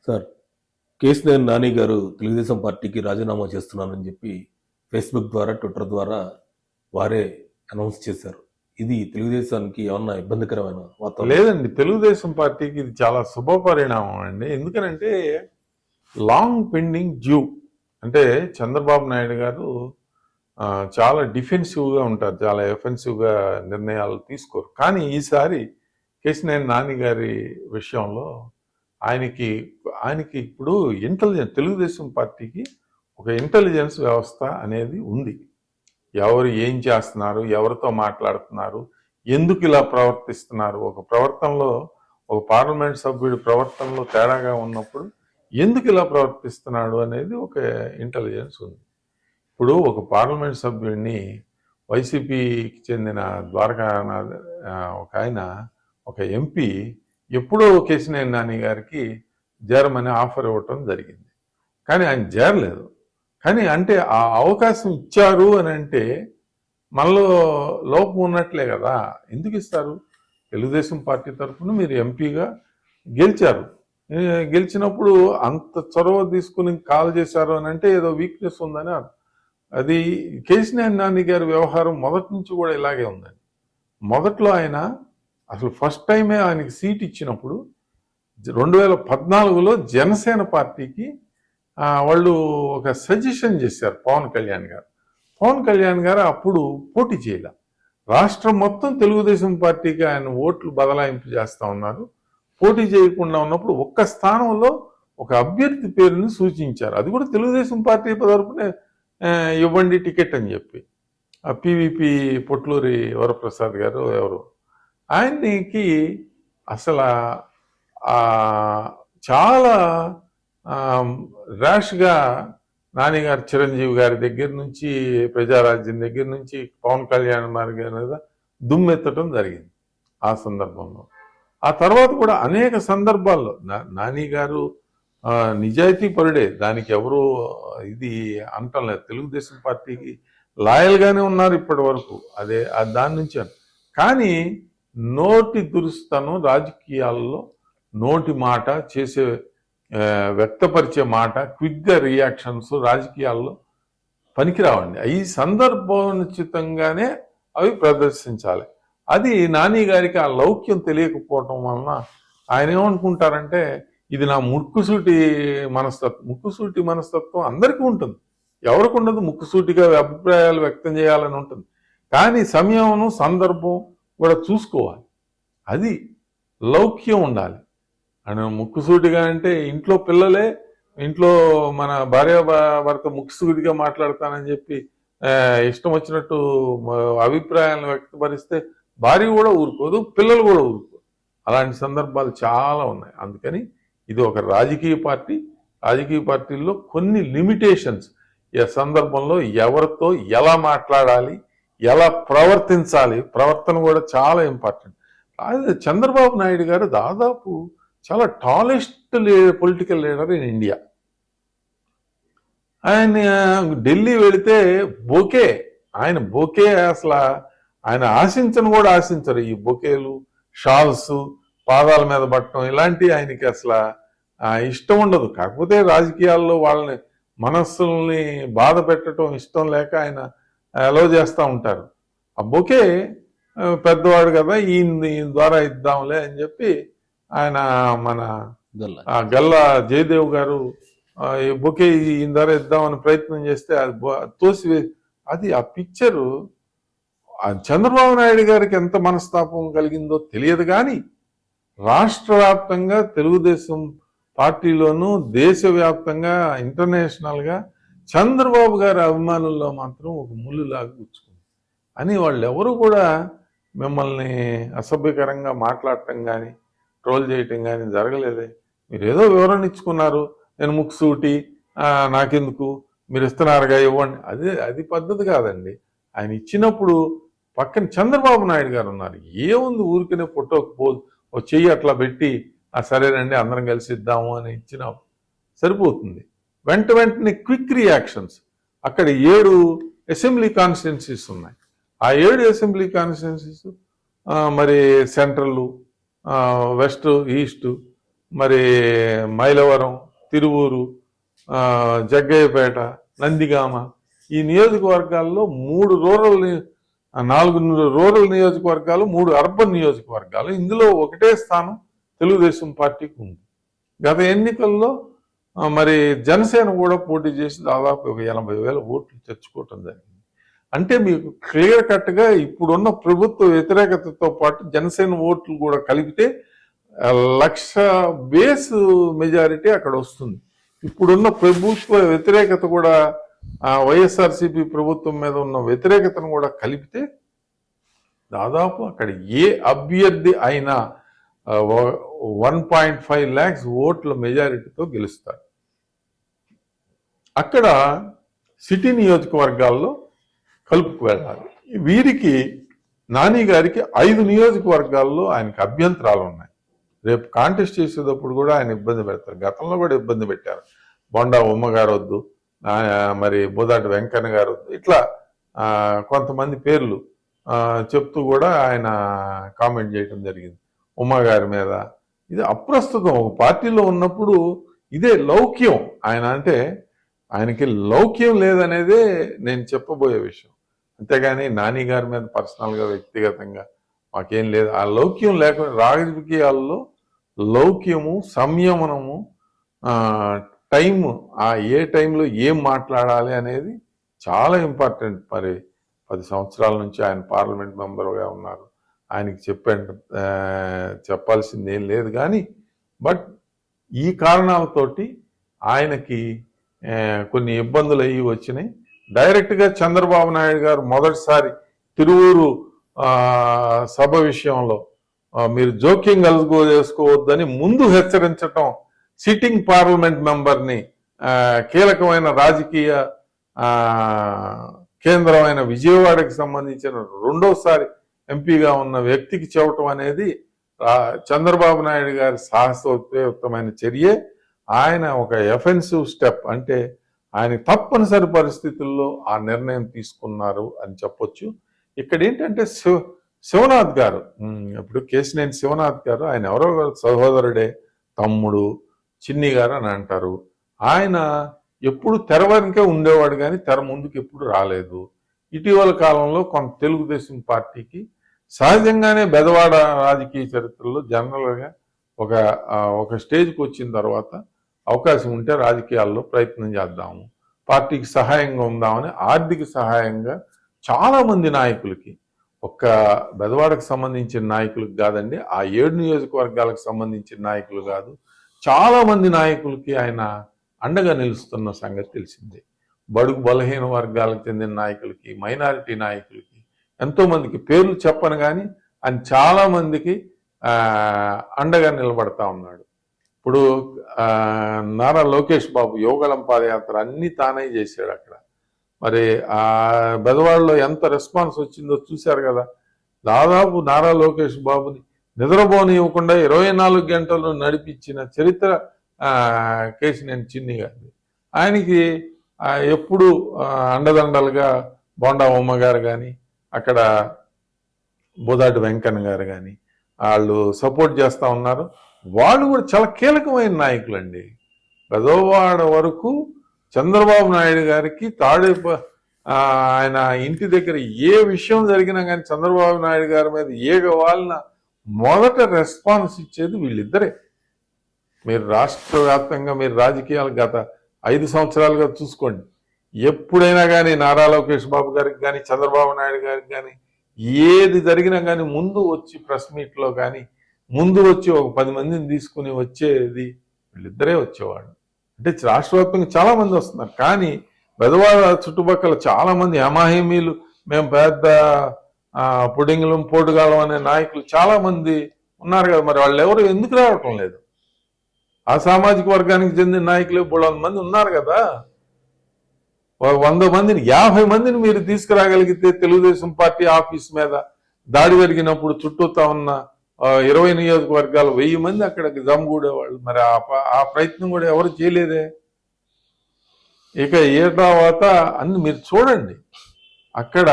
Sir, KCR Nani గారు తెలుగుదేశం పార్టీకి రాజీనామా చేస్తున్నానని చెప్పి ఫేస్బుక్ ద్వారా, ట్విట్టర్ ద్వారా వారే అనౌన్స్ చేశారు. ఇది తెలుగుదేశానికి ఏమన్నా ఇబ్బందికరమైన వాతావరణం? లేదండి, తెలుగుదేశం పార్టీకి ఇది చాలా శుభ పరిణామం అండి. ఎందుకనంటే లాంగ్ పెండింగ్ డ్యూ అంటే చంద్రబాబు నాయుడు గారు చాలా డిఫెన్సివ్గా ఉంటారు, చాలా ఎఫెన్సివ్గా నిర్ణయాలు తీసుకోరు. కానీ ఈసారి కేసీఆర్ నాని గారి విషయంలో ఆయనకి ఇప్పుడు తెలుగుదేశం పార్టీకి ఒక ఇంటెలిజెన్స్ వ్యవస్థ అనేది ఉంది. ఎవరు ఏం చేస్తున్నారు, ఎవరితో మాట్లాడుతున్నారు, ఎందుకు ఇలా ప్రవర్తిస్తున్నారు, ఒక పార్లమెంట్ సభ్యుడి ప్రవర్తనలో తేడాగా ఉన్నప్పుడు ఎందుకు ఇలా ప్రవర్తిస్తున్నాడు అనేది ఒక ఇంటెలిజెన్స్ ఉంది. ఇప్పుడు ఒక పార్లమెంట్ సభ్యుడిని వైసీపీకి చెందిన ద్వారకానాథ్ ఒక ఎంపీ ఎప్పుడో కేసీఆర్ నాని గారికి చేరమని ఆఫర్ ఇవ్వటం జరిగింది. కానీ ఆయన చేరలేదు. కానీ అంటే ఆ అవకాశం ఇచ్చారు అని అంటే మనలో లోపం ఉన్నట్లే కదా. ఎందుకు ఇస్తారు? తెలుగుదేశం పార్టీ తరఫున మీరు ఎంపీగా గెలిచారు. గెలిచినప్పుడు అంత చొరవ తీసుకుని కాల్ చేశారు అని అంటే ఏదో వీక్నెస్ ఉందని అది కేసీఆర్ నాని గారి వ్యవహారం మొదటి నుంచి కూడా ఇలాగే ఉందండి. మొదట్లో ఆయన అసలు ఫస్ట్ టైమే ఆయనకి సీట్ ఇచ్చినప్పుడు 2014లో జనసేన పార్టీకి వాళ్ళు ఒక సజెషన్ చేశారు పవన్ కళ్యాణ్ గారు అప్పుడు పోటీ చేయలే. రాష్ట్రం మొత్తం తెలుగుదేశం పార్టీకి ఆయన ఓట్లు బదలాయింపు చేస్తూ ఉన్నారు. పోటీ చేయకుండా ఉన్నప్పుడు ఒక్క స్థానంలో ఒక అభ్యర్థి పేరుని సూచించారు. అది కూడా తెలుగుదేశం పార్టీ తరపునే ఇవ్వండి టికెట్ అని చెప్పి పివిపి పొట్లూరి వరప్రసాద్ గారు ఎవరు ఆయనకి అసలు చాలా ర్యాష్గా నానిగారు చిరంజీవి గారి దగ్గర నుంచి, ప్రజారాజ్యం దగ్గర నుంచి పవన్ కళ్యాణ్ గారి మీద దుమ్మెత్తడం జరిగింది ఆ సందర్భంలో. ఆ తర్వాత కూడా అనేక సందర్భాల్లో నాని గారు నిజాయితీ పరుడే, దానికి ఎవరు ఇది అంటం లేదు. తెలుగుదేశం పార్టీకి లాయల్గానే ఉన్నారు ఇప్పటి వరకు. దాని నుంచి కానీ నోటి దురుస్తనం రాజకీయాల్లో, నోటి మాట చేసే వ్యక్తపరిచే మాట, క్విక్గా రియాక్షన్స్ రాజకీయాల్లో పనికిరావండి. ఈ సందర్భోచితంగానే అవి ప్రదర్శించాలి. అది నాని గారికి ఆ లౌక్యం తెలియకపోవటం వలన ఆయన ఏమనుకుంటారంటే ఇది నా ముక్కుసూటి మనస్తత్వం అందరికీ ఉంటుంది. ఎవరికి ఉండదు? ముక్కుసూటిగా అభిప్రాయాలు వ్యక్తం చేయాలని ఉంటుంది. కానీ సమయమును సందర్భం కూడా చూసుకోవాలి. అది లౌక్యం ఉండాలి. అని ముక్కుసూటిగా అంటే ఇంట్లో మన భార్య భర్త ముక్కుసూటిగా మాట్లాడతానని చెప్పి ఇష్టం వచ్చినట్టు అభిప్రాయాలను వ్యక్తపరిస్తే భార్య కూడా ఊరుకోదు, పిల్లలు కూడా ఊరుకోదు. అలాంటి సందర్భాలు చాలా ఉన్నాయి. అందుకని ఇది ఒక రాజకీయ పార్టీల్లో కొన్ని లిమిటేషన్స్, ఈ సందర్భంలో ఎవరితో ఎలా మాట్లాడాలి, ఎలా ప్రవర్తించాలి, ప్రవర్తన కూడా చాలా ఇంపార్టెంట్. చంద్రబాబు నాయుడు గారు దాదాపు చాలా tallest political leader in India. ఆయన ఢిల్లీ వెళితే ఆయన బొకే అసలు ఆయన ఆశించరు. ఈ బొకేలు, షాల్స్, పాదాల మీద పట్టడం ఇలాంటివి ఆయనకి అసలు ఇష్టం ఉండదు. కాకపోతే రాజకీయాల్లో వాళ్ళని మనస్సుల్ని బాధ పెట్టడం ఇష్టం లేక ఆయన అలో చేస్తూ ఉంటారు. ఆ బొకే పెద్దవాడు కదా, ఈయన ద్వారా ఇద్దాంలే అని చెప్పి ఆయన మన గల్లా జయదేవ్ గారు ఈ బొకే ఈయన ద్వారా ఇద్దామని ప్రయత్నం చేస్తే అది ఆ పిక్చరు చంద్రబాబు నాయుడు గారికి ఎంత మనస్తాపం కలిగిందో తెలియదు. కానీ రాష్ట్ర వ్యాప్తంగా తెలుగుదేశం పార్టీలోనూ దేశవ్యాప్తంగా ఇంటర్నేషనల్గా చంద్రబాబు గారి అభిమానుల్లో మాత్రం ఒక ముళ్ళులాగా గుచ్చుకుంది అని వాళ్ళు ఎవరు కూడా మిమ్మల్ని అసభ్యకరంగా మాట్లాడటం కానీ ట్రోల్ చేయటం కానీ జరగలేదే. మీరు ఏదో వివరణ ఇచ్చుకున్నారు, నేను ముక్కుసూటి నాకెందుకు, మీరు ఇస్తున్నారుగా ఇవ్వండి, అది పద్ధతి కాదండి. ఆయన ఇచ్చినప్పుడు పక్కన చంద్రబాబు నాయుడు గారు ఉన్నారు. ఏముంది ఊరికనే ఫోటోకి ఓ చెయ్యి అట్లా పెట్టి సరేనండి అందరం కలిసి ఇద్దాము అని ఇచ్చినా సరిపోతుంది. వెంటనే క్విక్ రియాక్షన్స్. అక్కడ 7 అసెంబ్లీ కాన్స్టిట్యున్సీస్ ఉన్నాయి. ఆ 7 అసెంబ్లీ కాన్స్టిట్యున్సీస్ మరి సెంట్రల్, వెస్ట్, ఈస్ట్, మరి మైలవరం, తిరువూరు, జగ్గయ్యపేట, నందిగామ ఈ నియోజకవర్గాల్లో 4 రూరల్ నియోజకవర్గాలు, 3 అర్బన్ నియోజకవర్గాలు. ఇందులో ఒకటే స్థానం తెలుగుదేశం పార్టీకి ఉంది. గత ఎన్నికల్లో మరి జనసేన కూడా పోటీ చేసి దాదాపు 80,000 ఓట్లు తెచ్చుకోవటం జరిగింది. అంటే మీకు క్లియర్ కట్గా ఇప్పుడున్న ప్రభుత్వ వ్యతిరేకతతో పాటు జనసేన ఓట్లు కూడా కలిపితే 1,00,000 బేస్ మెజారిటీ అక్కడ వస్తుంది. ఇప్పుడున్న ప్రభుత్వ వ్యతిరేకత కూడా వైఎస్ఆర్సీపీ ప్రభుత్వం మీద ఉన్న వ్యతిరేకతను కూడా కలిపితే దాదాపు అక్కడ ఏ అభ్యర్థి అయినా 1.5 lakhs ఓట్ల మెజారిటీతో గెలుస్తారు. అక్కడ సిటీ నియోజకవర్గాల్లో కలుపుకు వెళ్ళాలి. వీరికి నాని గారికి 5 నియోజకవర్గాల్లో ఆయనకి అభ్యంతరాలు ఉన్నాయి. రేపు కాంటెస్ట్ చేసేటప్పుడు కూడా ఆయన ఇబ్బంది పెడతారు. గతంలో కూడా ఇబ్బంది పెట్టారు. బొండా ఉమ్మ గారు వద్దు, మరి బోదాటి వెంకన్న గారు వద్దు, ఇట్లా కొంతమంది పేర్లు చెప్తూ కూడా ఆయన కామెంట్ చేయడం జరిగింది ఉమ్మ గారి మీద. ఇది అప్రస్తుతం. ఒక పార్టీలో ఉన్నప్పుడు ఇదే లౌక్యం. ఆయన అంటే ఆయనకి లౌక్యం లేదనేదే నేను చెప్పబోయే విషయం. అంతేగాని నాని గారి మీద పర్సనల్గా వ్యక్తిగతంగా మాకేం లేదు. ఆ లౌక్యం లేకుండా రాజకీయాల్లో లౌక్యము, సంయమనము, టైము, ఏ టైంలో ఏం మాట్లాడాలి అనేది చాలా ఇంపార్టెంట్. మరి 10 సంవత్సరాల నుంచి ఆయన పార్లమెంట్ మెంబర్గా ఉన్నారు. ఆయనకి చెప్పాల్సింది ఏం లేదు. కానీ బట్ ఈ కారణాలతోటి ఆయనకి కొన్ని ఇబ్బందులు అయ్యి వచ్చినాయి. డైరెక్ట్గా చంద్రబాబు నాయుడు గారు మొదటిసారి తిరువూరు సభ విషయంలో మీరు జోక్యం చేసుకోవద్దని ముందు హెచ్చరించటం, సిట్టింగ్ పార్లమెంట్ మెంబర్ని కీలకమైన రాజకీయ కేంద్రమైన విజయవాడకి సంబంధించిన రెండోసారి ఎంపీగా ఉన్న వ్యక్తికి చెప్పటం అనేది చంద్రబాబు నాయుడు గారి సాహసోపేతమైన చర్యే. ఆయన ఒక ఎఫెన్సివ్ స్టెప్, అంటే ఆయన తప్పనిసరి పరిస్థితుల్లో ఆ నిర్ణయం తీసుకున్నారు అని చెప్పొచ్చు. ఇక్కడ ఏంటంటే శివనాథ్ గారు, ఇప్పుడు కేశినేని శివనాథ్ గారు, ఆయన ఎవరో సహోదరుడే, తమ్ముడు, చిన్ని గారు అని అంటారు. ఆయన ఎప్పుడు తెర వెనుకే ఉండేవాడు కానీ తెర ముందుకు ఎప్పుడు రాలేదు. ఇటీవల కాలంలో కొంత తెలుగుదేశం పార్టీకి సహజంగానే బెదవాడ రాజకీయ చరిత్రలో జనరల్గా ఒక స్టేజ్కి వచ్చిన తర్వాత అవకాశం ఉంటే రాజకీయాల్లో ప్రయత్నం చేద్దాము, పార్టీకి సహాయంగా ఉందామని ఆర్థిక సహాయంగా చాలామంది నాయకులకి, ఒక్క బెదవాడకు సంబంధించిన నాయకులకు కాదండి, ఆ 7 నియోజకవర్గాలకు సంబంధించిన నాయకులు కాదు, చాలామంది నాయకులకి ఆయన అండగా నిలుస్తున్న సంగతి తెలిసిందే. బడుగు బలహీన వర్గాలకు చెందిన నాయకులకి, మైనారిటీ నాయకులకి, ఎంతోమందికి పేర్లు చెప్పను కానీ ఆయన చాలామందికి అండగా నిలబడతా ఉన్నాడు. ఇప్పుడు నారా లోకేష్ బాబు యోగళం పాదయాత్ర అన్ని తానే చేశాడు అక్కడ. మరి ఆ బెదవాడలో ఎంత రెస్పాన్స్ వచ్చిందో చూశారు కదా. దాదాపు నారా లోకేష్ బాబుని నిద్రపోనివ్వకుండా 24 గంటలు నడిపించిన చరిత్ర కేశినేని చిన్ని గారిది. ఆయనకి ఎప్పుడు అండదండలుగా బొండా ఉమ్మ గారు కానీ, అక్కడ బోదాటి వెంకన్న గారు కానీ వాళ్ళు సపోర్ట్ చేస్తూ ఉన్నారు. వాళ్ళు కూడా చాలా కీలకమైన నాయకులు అండి. బెదవాడ వరకు చంద్రబాబు నాయుడు గారికి ఆయన ఇంటి దగ్గర ఏ విషయం జరిగినా కానీ చంద్రబాబు నాయుడు గారి మీద ఏగవాళ్ళ మొదట రెస్పాన్స్ ఇచ్చేది వీళ్ళిద్దరే. మీరు రాష్ట్ర వ్యాప్తంగా మీరు రాజకీయాలు గత 5 సంవత్సరాలుగా చూసుకోండి, ఎప్పుడైనా కానీ నారా లోకేష్ బాబు గారికి కానీ చంద్రబాబు నాయుడు గారికి కానీ ఏది జరిగినా కానీ ముందు వచ్చి ప్రెస్ మీట్లో కానీ ముందు వచ్చి ఒక 10 మందిని తీసుకుని వచ్చేది వీళ్ళిద్దరే వచ్చేవాళ్ళు. అంటే రాష్ట్ర వ్యాప్తంగా చాలా మంది వస్తున్నారు, కానీ బెదవాడ చుట్టుపక్కల చాలా మంది అమాహిమీలు, మేము పెద్ద పుడింగులం పోటుగాలం అనే నాయకులు చాలా మంది ఉన్నారు కదా. మరి వాళ్ళు ఎవరు ఎందుకు రావటం లేదు? ఆ సామాజిక వర్గానికి చెందిన నాయకులు 300 మంది ఉన్నారు కదా. 100 మందిని 50 మందిని మీరు తీసుకురాగలిగితే తెలుగుదేశం పార్టీ ఆఫీస్ మీద దాడి జరిగినప్పుడు చుట్టూతా ఉన్న 20 నియోజకవర్గాలు 1000 మంది అక్కడికి జమగూడేవాళ్ళు. మరి ఆ ప్రయత్నం కూడా ఎవరు చేయలేదే. ఇక ఏ తర్వాత అన్ని మీరు చూడండి, అక్కడ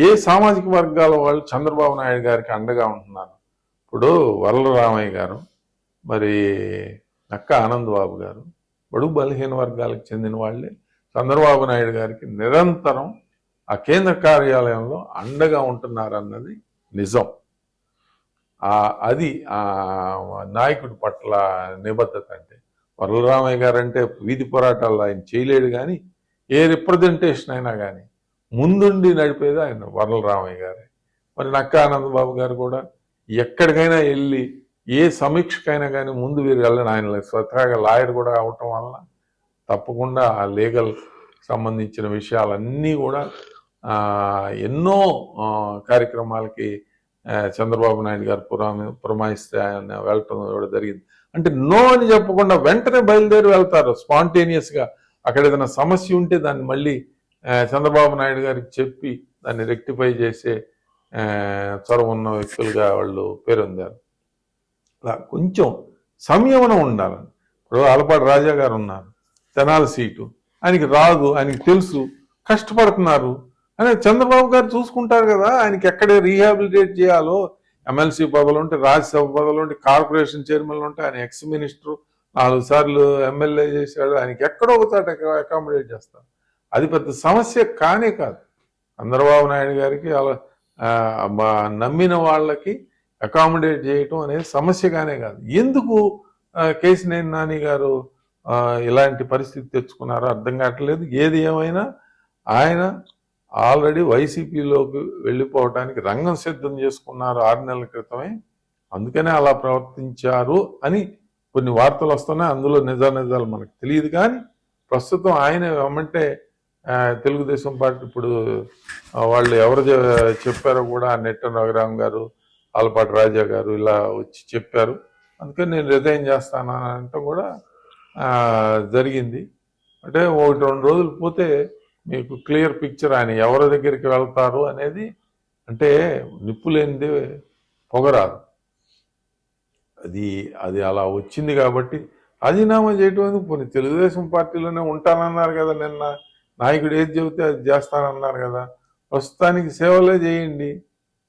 ఏ సామాజిక వర్గాల వాళ్ళు చంద్రబాబు నాయుడు గారికి అండగా ఉంటున్నారు. ఇప్పుడు వరలరామయ్య గారు, మరి నక్క ఆనంద్ బాబు గారు బడుగు బలహీన వర్గాలకు చెందిన వాళ్ళే చంద్రబాబు నాయుడు గారికి నిరంతరం ఆ కేంద్ర కార్యాలయంలో అండగా ఉంటున్నారన్నది నిజం. అది ఆ నాయకుడి పట్ల నిబద్ధత. అంటే వరలరామయ్య గారు అంటే వీధి పోరాటాలు ఆయన చేయలేడు, కానీ ఏ రిప్రజెంటేషన్ అయినా కానీ ముందుండి నడిపేది ఆయన వరలరామయ్య గారే. మరి నక్క ఆనందబాబు గారు కూడా ఎక్కడికైనా వెళ్ళి ఏ సమీక్షకైనా కానీ ముందు వీరు వెళ్ళని, ఆయన స్వతహాగా లాయర్ కూడా అవటం వలన తప్పకుండా ఆ లీగల్ సంబంధించిన విషయాలన్నీ కూడా ఎన్నో కార్యక్రమాలకి చంద్రబాబు నాయుడు గారు పురమాయిస్తే ఆయన వెళ్ళటం కూడా జరిగింది. అంటే నో అని చెప్పకుండా వెంటనే బయలుదేరి వెళ్తారు స్పాంటేనియస్గా. అక్కడ ఏదైనా సమస్య ఉంటే దాన్ని మళ్ళీ చంద్రబాబు నాయుడు గారికి చెప్పి దాన్ని రెక్టిఫై చేసే చొరవ ఉన్న వ్యక్తులుగా వాళ్ళు పేరొందారు. అలా కొంచెం సంయమనం ఉండాలని. ఇప్పుడు ఆలపాటి రాజా గారు ఉన్నారు, తెనాలి సీటు ఆయనకి రాదు, ఆయనకి తెలుసు, కష్టపడుతున్నారు అని చంద్రబాబు గారు చూసుకుంటారు కదా. ఆయనకి ఎక్కడే రీహాబిలిటేట్ చేయాలో, ఎమ్మెల్సీ పదవులు ఉంటే, రాజ్యసభ పదవులు ఉంటే, కార్పొరేషన్ చైర్మన్లు ఉంటే, ఆయన ఎక్స్ మినిస్టర్ 4 సార్లు ఎమ్మెల్యే చేశాడు, ఆయనకి ఎక్కడో ఒకసారి అకామిడేట్ చేస్తారు. అది పెద్ద సమస్య కానే కాదు. చంద్రబాబు నాయుడు గారికి నమ్మిన వాళ్ళకి అకామిడేట్ చేయటం అనేది సమస్యగానే కాదు. ఎందుకు కేశినేని నాని గారు ఇలాంటి పరిస్థితి తెచ్చుకున్నారో అర్థం కావట్లేదు. ఏది ఏమైనా ఆయన ఆల్రెడీ వైసీపీలోకి వెళ్ళిపోవటానికి రంగం సిద్ధం చేసుకున్నారు 6 నెలల క్రితమే. అందుకనే అలా ప్రవర్తించారు అని కొన్ని వార్తలు వస్తున్నాయి. అందులో నిజాలు మనకు తెలియదు. కానీ ప్రస్తుతం ఆయన ఏమంటే తెలుగుదేశం పార్టీ ఇప్పుడు వాళ్ళు ఎవరు చెప్పారో కూడా నెట్టె రఘురామ్ గారు, ఆలపాటి రాజా గారు ఇలా వచ్చి చెప్పారు. అందుకని నేను రిజైన్ చేస్తాను అంటే కూడా జరిగింది. అంటే 1-2 రోజులు పోతే మీకు క్లియర్ పిక్చర్ ఆయన ఎవరి దగ్గరికి వెళ్తారు అనేది. అంటే నిప్పు లేనిదే పొగరాదు. అది అలా వచ్చింది కాబట్టి రాజీనామా చేయటం. పోనీ తెలుగుదేశం పార్టీలోనే ఉంటానన్నారు కదా, నిన్న నాయకుడు ఏది చెబితే అది చేస్తానన్నారు కదా, ప్రస్తుతానికి సేవలే చేయండి.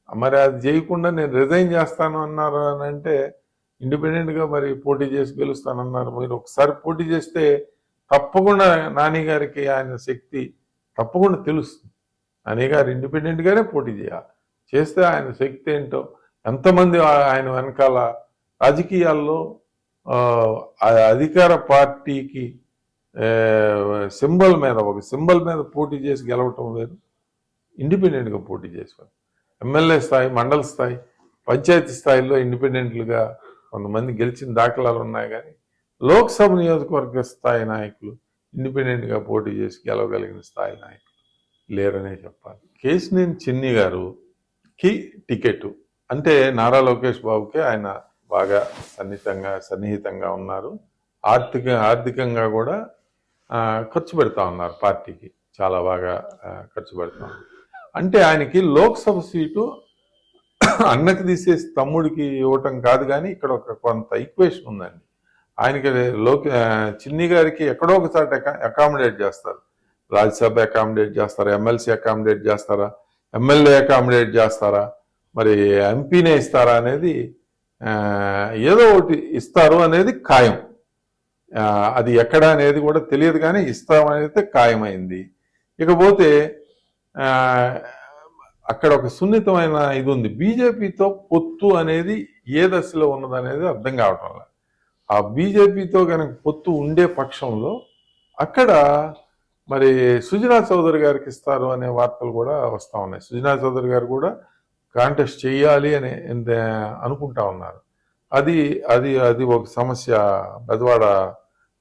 మరి అది చేయకుండా నేను రిజైన్ చేస్తాను అన్నారు అని అంటే ఇండిపెండెంట్గా మరి పోటీ చేసి గెలుస్తానన్నారు. మీరు ఒకసారి పోటీ చేస్తే తప్పకుండా నాని గారికి ఆయన శక్తి తప్పకుండా తెలుస్తుంది. నాని గారు ఇండిపెండెంట్గానే పోటీ చేయాలి. చేస్తే ఆయన శక్తి ఏంటో, ఎంతమంది ఆయన వెనకాల రాజకీయాల్లో అధికార పార్టీకి ఒక సింబల్ మీద పోటీ చేసి గెలవటం వేరు, ఇండిపెండెంట్గా పోటీ చేసేవారు. ఎమ్మెల్యే స్థాయి, మండల స్థాయి, పంచాయతీ స్థాయిలో ఇండిపెండెంట్లుగా కొంతమంది గెలిచిన దాఖలాలు ఉన్నాయి. కానీ లోక్సభ నియోజకవర్గ స్థాయి నాయకులు ఇండిపెండెంట్గా పోటీ చేసి గెలవగలిగిన స్థాయి నాయకులు లేరనే చెప్పాలి. కేశినేని చిన్ని గారుకి టికెట్ అంటే నారా లోకేష్ బాబుకి ఆయన బాగా సన్నిహితంగా ఉన్నారు. ఆర్థికంగా కూడా ఖర్చు పెడతా ఉన్నారు, పార్టీకి చాలా బాగా ఖర్చు పెడతా ఉన్నారు. అంటే ఆయనకి లోక్సభ సీటు అన్నకి తీసేసి తమ్ముడికి ఇవ్వటం కాదు. కానీ ఇక్కడ కొంత ఈక్వేషన్ ఉందండి. ఆయనకి చిన్ని గారికి ఎక్కడో ఒకసారి అకామిడేట్ చేస్తారు. రాజ్యసభ అకామిడేట్ చేస్తారా, ఎమ్మెల్సీ అకామిడేట్ చేస్తారా, ఎమ్మెల్యే అకామిడేట్ చేస్తారా, మరి ఎంపీనే ఇస్తారా అనేది ఏదో ఒకటి ఇస్తారు అనేది ఖాయం. అది ఎక్కడ అనేది కూడా తెలియదు, కానీ ఇస్తామనేది ఖాయమైంది. ఇకపోతే అక్కడ ఒక సున్నితమైన ఇది ఉంది. బీజేపీతో పొత్తు అనేది ఏ దశలో ఉన్నదనేది అర్థం కావటం లేదు. ఆ బీజేపీతో కనుక పొత్తు ఉండే పక్షంలో అక్కడ మరి సుజనా చౌదరి గారికి ఇస్తారు అనే వార్తలు కూడా వస్తూ ఉన్నాయి. సుజనా చౌదరి గారు కూడా కాంటెస్ట్ చేయాలి అని అనుకుంటా ఉన్నారు. అది ఒక సమస్య బెజవాడ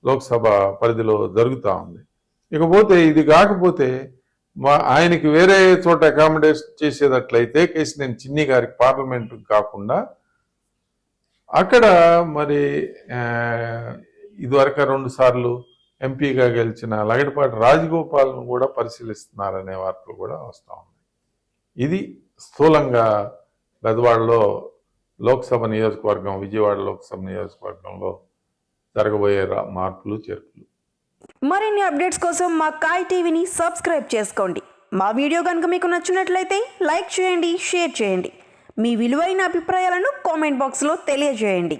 లోక్సభ పరిధిలో జరుగుతూ ఉంది. ఇకపోతే ఇది కాకపోతే ఆయనకి వేరే చోట అకామిడేట్ చేసేటట్లయితే కేశినేని చిన్ని గారికి పార్లమెంటు కాకుండా అక్కడ మరి ఇదివరకు 2 సార్లు ఎంపీగా గెలిచిన లగడపాటి రాజగోపాల్ను కూడా పరిశీలిస్తున్నారనే వార్తలు కూడా వస్తూ ఉన్నాయి. ఇది స్థూలంగా బెజవాడలో లోక్సభ నియోజకవర్గం, విజయవాడ లోక్సభ నియోజకవర్గంలో జరగబోయే మార్పులు చేర్పులు. మరిన్ని అప్డేట్స్ కోసం మా కాయ్ టీవీని సబ్స్క్రైబ్ చేసుకోండి. మా వీడియో కనుక మీకు నచ్చినట్లయితే లైక్ చేయండి, షేర్ చేయండి. మీ విలువైన అభిప్రాయాలను కామెంట్ బాక్స్లో తెలియజేయండి.